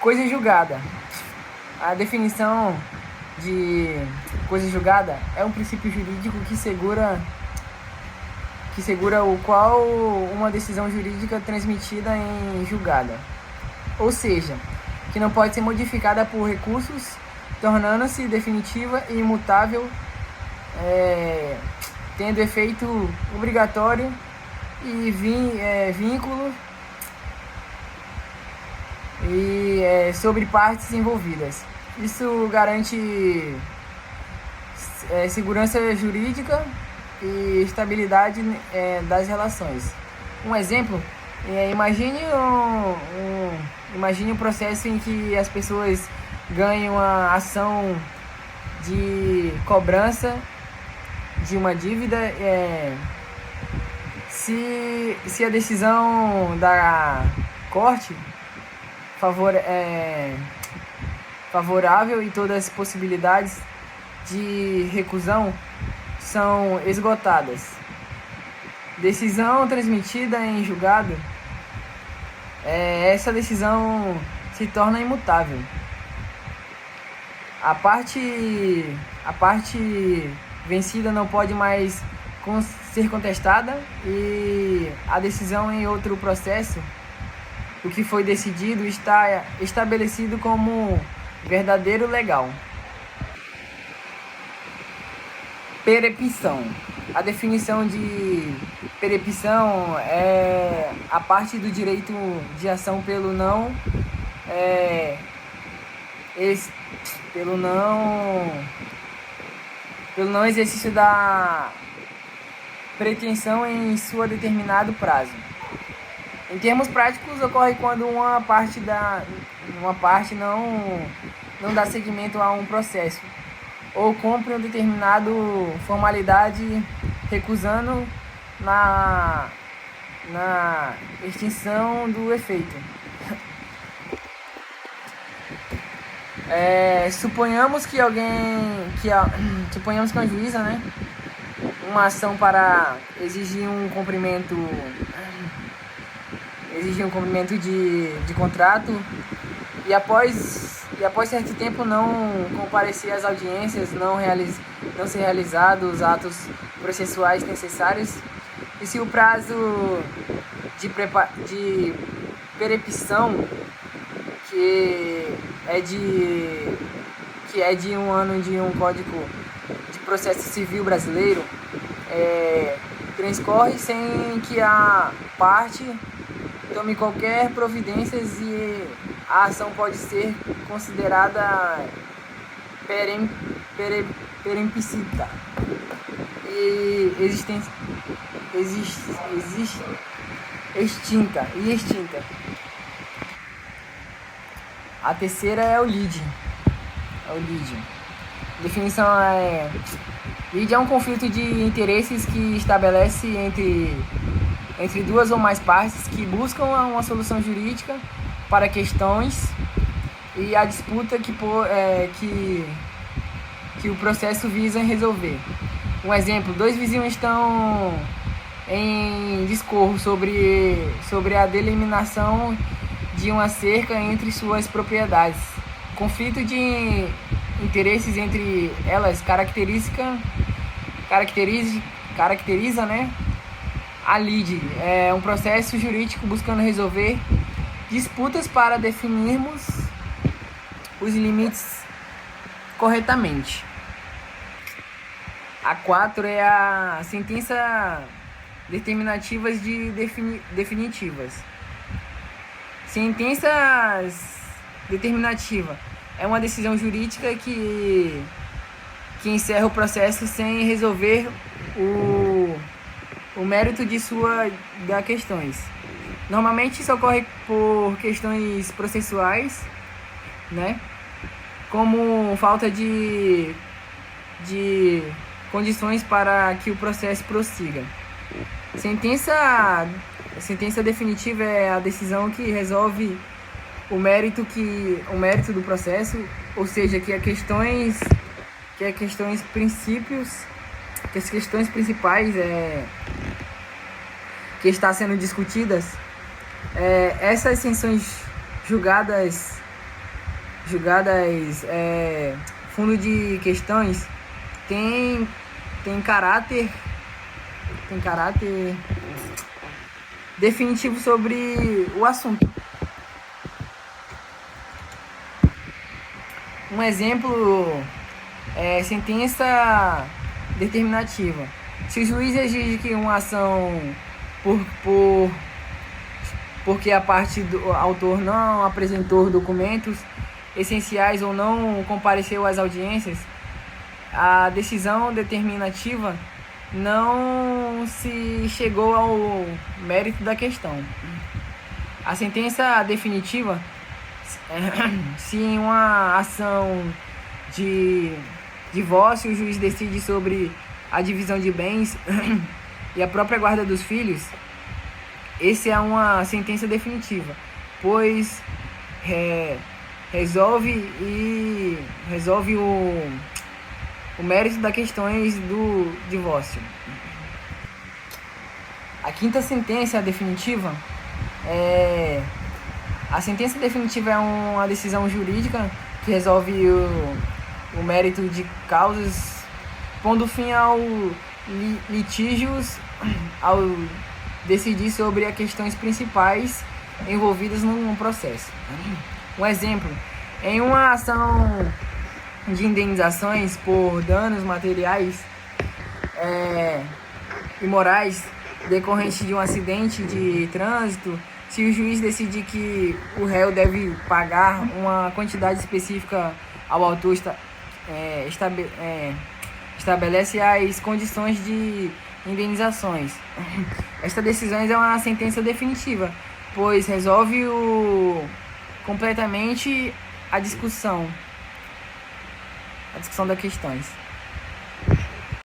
Coisa julgada. A definição de coisa julgada é um princípio jurídico que segura o qual uma decisão jurídica transmitida em julgada, ou seja, que não pode ser modificada por recursos, tornando-se definitiva e imutável, tendo efeito obrigatório e vínculo sobre partes envolvidas. Isso garante segurança jurídica e estabilidade das relações. Um exemplo, imagine um processo em que as pessoas ganham a ação de cobrança de uma dívida. Se a decisão da corte favorável e todas as possibilidades de recusão são esgotadas. Decisão transmitida em julgado, essa decisão se torna imutável. A parte vencida não pode mais ser contestada e a decisão em outro processo, o que foi decidido, está estabelecido como verdadeiro legal. Perepção. A definição de perepção é a parte do direito de ação pelo não exercício da pretensão em sua determinado prazo. Em termos práticos, ocorre quando uma parte não dá seguimento a um processo ou cumpre uma determinada formalidade, recusando na extinção do efeito. Suponhamos que uma juíza, uma ação para exigir um cumprimento de contrato e após certo tempo não comparecer às audiências, não ser realizados os atos processuais necessários, e se o prazo de perepção, que é de 1 ano de um Código de Processo Civil brasileiro, transcorre sem que a parte tome qualquer providência, e a ação pode ser considerada perempcita e extinta. A terceira é o lide. A definição lide é um conflito de interesses que estabelece entre duas ou mais partes que buscam uma solução jurídica para questões e a disputa que o processo visa resolver. Um exemplo: dois vizinhos estão em discordo sobre a delimitação de uma cerca entre suas propriedades. O conflito de interesses entre elas caracteriza a lide. É um processo jurídico buscando resolver disputas para definirmos os limites corretamente. A 4 é a sentença determinativas definitivas. Sentenças determinativa é uma decisão jurídica que encerra o processo sem resolver o mérito das questões. Normalmente isso ocorre por questões processuais, como falta de condições para que o processo prossiga. Sentença definitiva é a decisão que resolve o mérito do processo, ou seja, que as questões principais que está sendo discutidas, essas sanções julgadas julgadas fundo de questões tem caráter definitivo sobre o assunto. Um exemplo é sentença determinativa. Se o juiz exige que uma ação porque a parte do autor não apresentou documentos essenciais ou não compareceu às audiências, a decisão determinativa não se chegou ao mérito da questão. A sentença definitiva, se em uma ação de divórcio o juiz decide sobre a divisão de bens e a própria guarda dos filhos, essa é uma sentença definitiva, pois resolve o mérito das questões do divórcio. A quinta sentença definitiva a sentença definitiva é uma decisão jurídica que resolve o mérito de causas, pondo fim ao litígios ao decidir sobre as questões principais envolvidas num processo. Um exemplo, em uma ação de indenizações por danos materiais e morais decorrente de um acidente de trânsito, se o juiz decidir que o réu deve pagar uma quantidade específica ao autor, estabelece as condições de indenizações. Esta decisão é uma sentença definitiva, pois resolve completamente a discussão das questões.